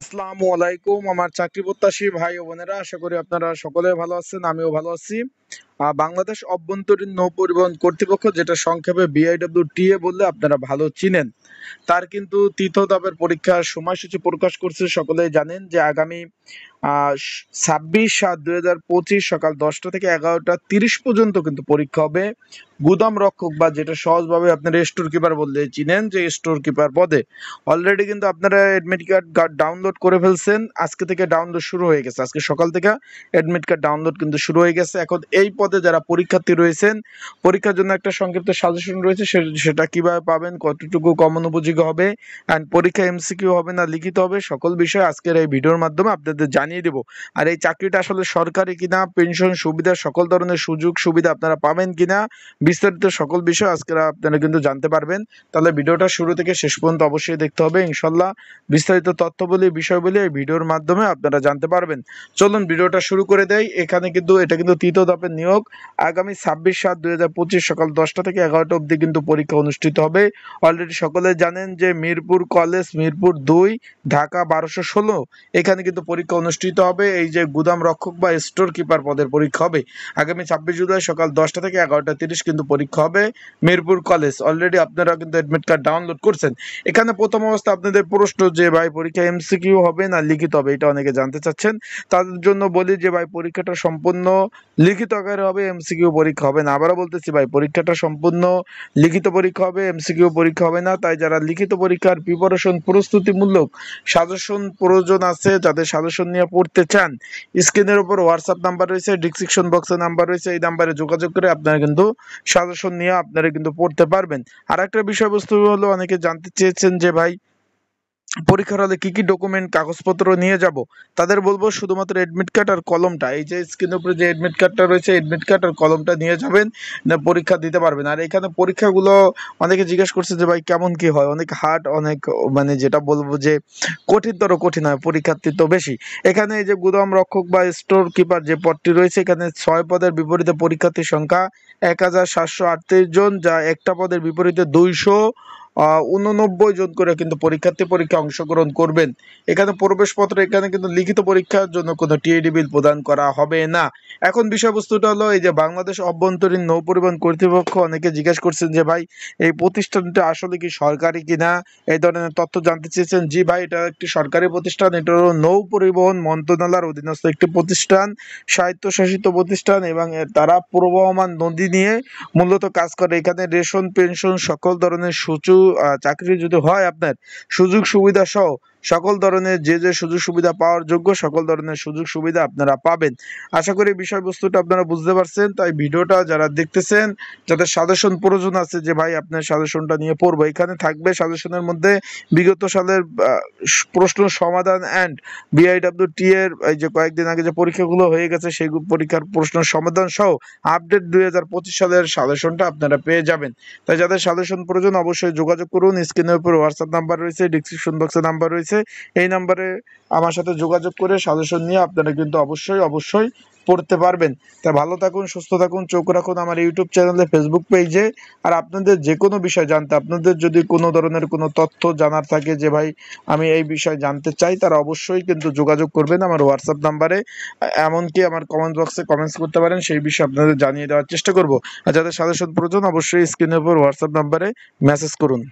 আসসালামু আলাইকুম আমার চাকরি প্রত্যাশী ভাই ও বোনেরা, আশা করি আপনারা সকলে ভালো আছেন। আমিও ভালো আছি। বাংলাদেশ অভ্যন্তরীণ নৌ পরিবহন কর্তৃপক্ষ, যেটা সংক্ষেপে BIWTA বললে আপনারা ভালো চিনেন, তার কিন্তু তৃতীয় ধাপের পরীক্ষার সময়সূচি প্রকাশ করছে। সকলেই জানেন যে আগামী 26/7/2025 সকাল 10টা থেকে 11টা 30 পর্যন্ত কিন্তু পরীক্ষা হবে গুদাম রক্ষক, বা যেটা সহজভাবে আপনারা স্টোর কিপার বললে চিনেন, যে স্টোর কিপার পদে। অলরেডি কিন্তু আপনারা এডমিট কার্ড ডাউনলোড করে ফেলছেন। আজকে থেকে ডাউনলোড শুরু হয়ে গেছে, আজকে সকাল থেকে এডমিট কার্ড ডাউনলোড কিন্তু শুরু হয়ে গেছে। এখন এই পদে যারা পরীক্ষার্থী রয়েছেন, পরীক্ষার জন্য একটা সংক্ষিপ্ত সাজেশন রয়েছে, সেটা কিভাবে পাবেন, কতটুকু কমন উপযোগী হবে, অ্যান্ড পরীক্ষা MCQ হবে না লিখিত হবে, সকল বিষয় আজকের এই ভিডিওর মাধ্যমে আপনাদের জানিয়ে দেব। আর এই চাকরিটা আসলে সরকারি কিনা, পেনশন সুবিধা, সকল ধরনের সুযোগ সুবিধা আপনারা পাবেন কিনা, বিস্তারিত সকল বিষয় আজকে আপনারা কিন্তু জানতে পারবেন। তাহলে ভিডিওটা শুরু থেকে শেষ পর্যন্ত অবশ্যই দেখতে হবে। ইনশাল্লাহ বিস্তারিত তথ্য বলি, বিষয় বলি এই ভিডিওর মাধ্যমে আপনারা জানতে পারবেন। চলুন ভিডিওটা শুরু করে দেয়। এটা কিন্তু তৃতীয় ধাপের নিয়োগ। আগামী 26/7/2025 সকাল 10টা থেকে 11টা অবধি কিন্তু পরীক্ষা অনুষ্ঠিত হবে। অলরেডি সকলে জানেন যে মিরপুর কলেজ, মিরপুর 2, ঢাকা 1216, এখানে কিন্তু পরীক্ষা অনুষ্ঠিত হবে। এই যে গুদাম রক্ষক বা স্টোর কিপার পদের পরীক্ষা হবে আগামী 26 জুলাই সকাল 10টা থেকে 11টা 30 কিন্তু পরীক্ষা হবে মিরপুর কলেজ। অলরেডি আপনারা কিন্তু এডমিট কার্ড ডাউনলোড করছেন। এখানে প্রথম অবস্থা আপনাদের প্রশ্ন যে ভাই পরীক্ষা MCQ হবে না লিখিত হবে, এটা অনেকে জানতে চাচ্ছেন। তাদের জন্য বলি যে ভাই পরীক্ষাটা সম্পূর্ণ লিখিত আকারে হবে, MCQ পরীক্ষা হবে না। আবারও বলতেছি ভাই, পরীক্ষাটা সম্পূর্ণ লিখিত পরীক্ষা হবে, MCQ পরীক্ষা হবে না। তাই যারা লিখিত পরীক্ষার প্রিপারেশন প্রস্তুতিমূলক সাজেশন প্রয়োজন আছে, যাদের সাজেশন নিয়ে পড়তে চান, স্ক্রিনের উপর হোয়াটসঅ্যাপ নাম্বার রয়েছে, ডিসক্রিপশন বক্সে নাম্বার রয়েছে, এই নাম্বারে যোগাযোগ করে আপনারা কিন্তু সাজেশন নিয়ে আপনারা কিন্তু পড়তে পারবেন। আর একটা বিষয়বস্তু হলো, অনেকে জানতে চেয়েছেন যে ভাই পরীক্ষার হলে কি কি ডকুমেন্ট কাগজপত্র নিয়ে যাব। তাদের বলবো শুধুমাত্র এডমিট কার্ড আর কলমটা, এই যে স্ক্রিনের উপরে যে এডমিট কার্ডটা রয়েছে, এডমিট কার্ড আর কলমটা নিয়ে যাবেন, না পরীক্ষা দিতে পারবেন। আর এখানে পরীক্ষাগুলো অনেকে জিজ্ঞেস করছে যে ভাই কেমন কি হয়, অনেক হার্ড, অনেক মানে যেটা বলবো যে কঠিন হয়, পরীক্ষার্থী তো বেশি। এখানে এই যে গুদাম রক্ষক বা স্টোর কিপার যে পদটি রয়েছে, এখানে 6 পদের বিপরীতে পরীক্ষার্থীর সংখ্যা 1738 জন, যা একটা পদের বিপরীতে 289 জন করে কিন্তু পরীক্ষা অংশগ্রহণ করবেন। এখানে প্রবেশপত্র, এখানে কিন্তু লিখিত পরীক্ষার জন্য কোনো TAD বিল প্রদান করা হবে না। এখন বিষয়বস্তুটা হলো, এই যে বাংলাদেশ অভ্যন্তরীণ নৌ পরিবহন কর্তৃপক্ষ, অনেকে জিজ্ঞেস করছেন যে ভাই এই প্রতিষ্ঠানটা আসলে কি সরকারি কিনা, এই ধরনের তথ্য জানতে চেয়েছেন। জি ভাই, এটা একটি সরকারি প্রতিষ্ঠান। এটা হলো নৌ পরিবহন মন্ত্রণালয়ের অধীনস্থ একটি প্রতিষ্ঠান, স্বায়ত্তশাসিত প্রতিষ্ঠান, এবং তারা প্রবহমান নদী নিয়ে মূলত কাজ করে। এখানে রেশন, পেনশন, সকল ধরনের চাকরি যদি হয় আপনার, সুযোগ সুবিধা সহ সকল ধরনের যে সুযোগ সুবিধা পাওয়ার যোগ্য, সকল ধরনের সুযোগ সুবিধা আপনারা পাবেন। আশা করি বিষয়বস্তুটা আপনারা বুঝতে পারছেন। তাই ভিডিওটা যারা দেখতেছেন, যাদের সাজেশন প্রয়োজন আছে যে ভাই আপনার সাজেশনটা নিয়ে পড়বো, এখানে থাকবে সাজেশনের মধ্যে বিগত সালের প্রশ্ন সমাধান অ্যান্ড BIWT এর এই যে কয়েকদিন আগে যে পরীক্ষাগুলো হয়ে গেছে, সেই পরীক্ষার প্রশ্ন সমাধান সহ আপডেট 2025 সালের সাজেশনটা আপনারা পেয়ে যাবেন। তাই যাদের সাজেশন প্রয়োজন অবশ্যই যোগাযোগ করুন। স্ক্রিনের উপর হোয়াটসঅ্যাপ নাম্বার রয়েছে, ডিসক্রিপশন বক্সে নাম্বার রয়েছে, এই নাম্বারে আমার সাথে যোগাযোগ করে সাজেশন নিয়ে আপনারা কিন্তু অবশ্যই পড়তে পারবেন। তাই ভালো থাকুন, সুস্থ থাকুন, চোখ রাখুন আমার ইউটিউব চ্যানেলে, ফেসবুক পেজে। আর আপনাদের যে কোনো বিষয় জানতে, আপনাদের যদি কোনো ধরনের কোনো তথ্য জানার থাকে যে ভাই আমি এই বিষয় জানতে চাই, তারা অবশ্যই কিন্তু যোগাযোগ করবেন আমার হোয়াটসঅ্যাপ নাম্বারে। এমনকি আমার কমেন্ট বক্সে কমেন্টস করতে পারেন, সেই বিষয়ে আপনাদের জানিয়ে দেওয়ার চেষ্টা করব। আর যাদের সাজেশন প্রয়োজন অবশ্যই স্ক্রিনের উপর হোয়াটসঅ্যাপ নাম্বারে মেসেজ করুন।